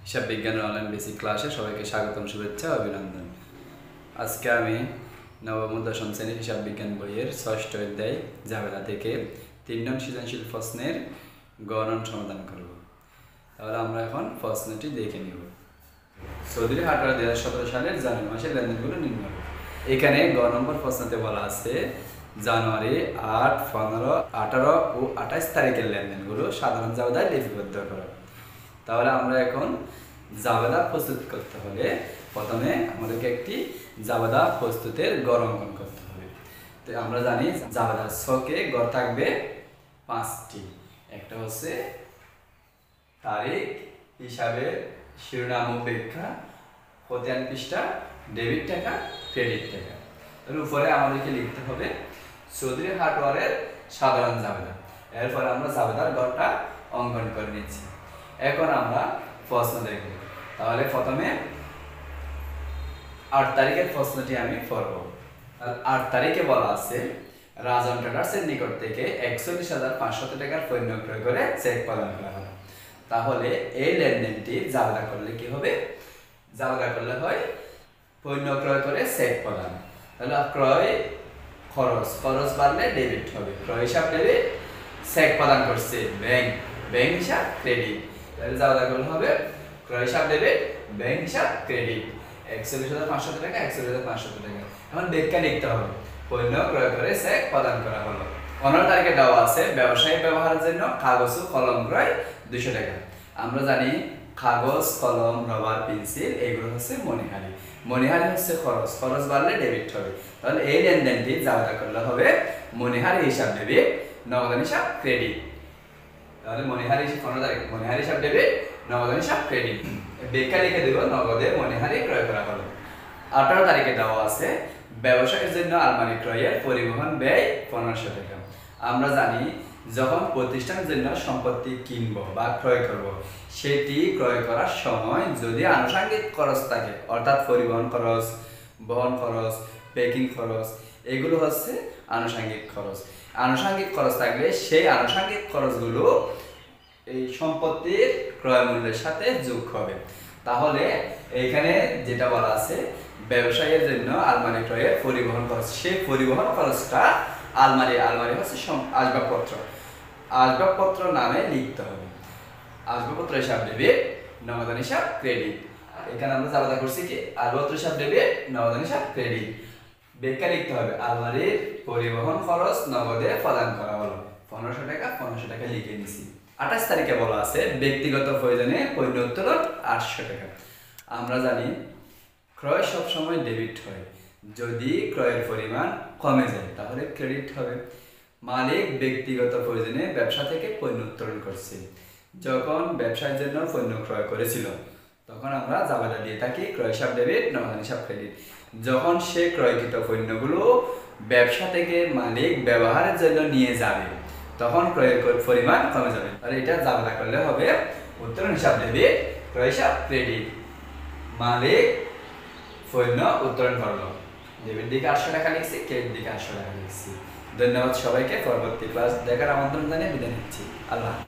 হিসাব বিজ্ঞানের online basic ক্লাসে সবাইকে স্বাগতম, শুভেচ্ছা, অভিনন্দন। আজকে আমি নবম ও দশম শ্রেণীর হিসাব বিজ্ঞান বইয়ের ৬ষ্ঠ অধ্যায় জাবেদা থেকে ৩ নং সৃজনশীল প্রশ্নের গ নং সমাধান করব। তাহলে আমরা এখন প্রশ্নটি দেখে নিব। চৌধুরী হাটরা ২০১৭ সালের জানুয়ারি মাসের লেনদেনগুলো নির্ণয়। এখানে গ নম্বর প্রশ্নতে বলা আছে জানুয়ারি ৮, ১৫, ১৮ ও ২৮ তারিখের লেনদেনগুলো সাধারণ জাবেদায় লিপিবদ্ধ করা। তাহলে আমরা এখন জাবেদা প্রস্তুত করতে হলে প্রথমে আমাদেরকে একটি জাবেদা প্রস্তুতের গড় অঙ্কন করতে হবে। তো আমরা জানি জাবেদার ছকে গড় থাকবে 5টি। একটা হচ্ছে তারিখ, হিসাবে, শিরোনাম ও ব্যাখ্যা, প্রতিয়ান পৃষ্ঠা, ডেবিট টাকা, ক্রেডিট টাকা। এর উপরে আমাদেরকে লিখতে হবে চৌধুরী হাটওয়ারের সাধারণ জাবেদা। এরপর আমরা জাবেদার গড়টা অঙ্কন করে নিচ্ছি। এখন আমরা প্রশ্ন দেখব। তাহলে প্রথমে ৮ তারিখের প্রশ্নটি আমি পড়ব। ৮ তারিখে বলা আছে রাজন ট্রেডার্সের নিকট থেকে ৪১,৫০০ টাকার পণ্য ক্রয় করে চেক প্রদান করা হলো। তাহলে এই লেনদেনটি জাবেদা করলে কি হবে? জাবেদা করলে হয় পণ্য ক্রয় করে চেক প্রদান। তাহলে ক্রয় খরচ বাড়লে ডেবিট হবে, ক্রয় হিসাব ডেবিট, চেক প্রদান করছে ব্যাংক হিসাব ক্রেডিট। তাহলে জাবেদা করলে হবে ক্রয় হিসাব ডেবিট, ব্যাংক হিসাব ক্রেডিট। ৪১,৫০০ টাকা, ৪১,৫০০ টাকা। এখন ব্যাখ্যা লিখতে হবে পণ্য ক্রয় করে চেক প্রদান করা হলো। ১৫ তারিখে দেওয়া আছে ব্যবসায়িক ব্যবহারের জন্য কাগজ ও কলম ক্রয় ২০০ টাকা। আমরা জানি কাগজ, কলম, রবার, পেন্সিল এগুলো হচ্ছে মনিহারি হচ্ছে খরচ বাড়লে ডেবিট হবে। তাহলে এই লেনদেনটি জাবেদা করলে হবে মনিহারি হিসাব ডেবিট, নগদান হিসাব ক্রেডিট। তাহলে মনিহারি ১৫ তারিখ মনিহারি হিসাব ডেবিট, নগদান হিসাব ক্রেডিট। ব্যাখ্যা লিখে দেব নগদে মনিহারি ক্রয় করা হলো। ১৮ তারিখে দেওয়া আছে ব্যবসায়ের জন্য আলমারি ক্রয়ের পরিবহন ব্যয় ১৫০০ টাকা। আমরা জানি যখন প্রতিষ্ঠানের জন্য সম্পত্তি কিনবো বা ক্রয় করব, সেটি ক্রয় করার সময় যদি আনুষঙ্গিক খরচ থাকে, অর্থাৎ পরিবহন খরচ, বহন খরচ, প্যাকিং খরচ, এগুলো হচ্ছে আনুষঙ্গিক খরচ। আনুষঙ্গিক খরচ থাকলে সেই আনুষঙ্গিক খরচগুলো এই সম্পত্তির ক্রয় মূল্যের সাথে যোগ হবে। তাহলে এইখানে যেটা বলা আছে ব্যবসায়ের জন্য আলমারি ক্রয়ের পরিবহন খরচ, সেই পরিবহন খরচটা আলমারি হচ্ছে আসবাবপত্র নামে লিখতে হবে। আসবাবপত্র হিসাব ডেবিট, নগদান হিসাব ক্রেডিট। এখানে আমরা জাবেদা করছি কি আসবাবপত্র হিসাব ডেবিট, নগদান হিসাব ক্রেডিট। ব্যাখ্যা লিখতে হবে আলমারির পরিবহন খরচ নগদে প্রদান করা হলো ১৫০০ টাকা লিখে নিছি। ২৮ তারিখে বলা আছে ব্যক্তিগত প্রয়োজনে পণ্য উত্তোলন ৮০০ টাকা। আমরা জানি ক্রয় সবসময় ডেবিট হয়, যদি ক্রয়ের পরিমাণ কমে যায় তাহলে ক্রেডিট হবে। মালিক ব্যক্তিগত প্রয়োজনে ব্যবসা থেকে পণ্য উত্তোলন করছে, যখন ব্যবসার জন্য পণ্য ক্রয় করেছিল তখন আমরা জাবেদা দিয়ে থাকি ক্রয় হিসাব ডেবিট, নগদান হিসাব ক্রেডিট। যখন সে ক্রয়কৃত পণ্যগুলো ব্যবসা থেকে মালিক ব্যবহারের জন্য নিয়ে যাবে তখন ক্রয়ের পরিমাণ কমে যাবে। আর এটা জাবেদা করলে হবে উত্তোলন হিসাব ডেবিট, ক্রয় হিসাব ক্রেডিট। মালিক পণ্য উত্তোলন করলো, ডেবিট দিকে ৮০০ টাকা লিখছি, ক্রেডিট দিকে ৮০০ টাকা লিখছি। ধন্যবাদ সবাইকে। পরবর্তী ক্লাস দেখার আমন্ত্রণ জানিয়ে বিদায় নিচ্ছি। আল্লাহ।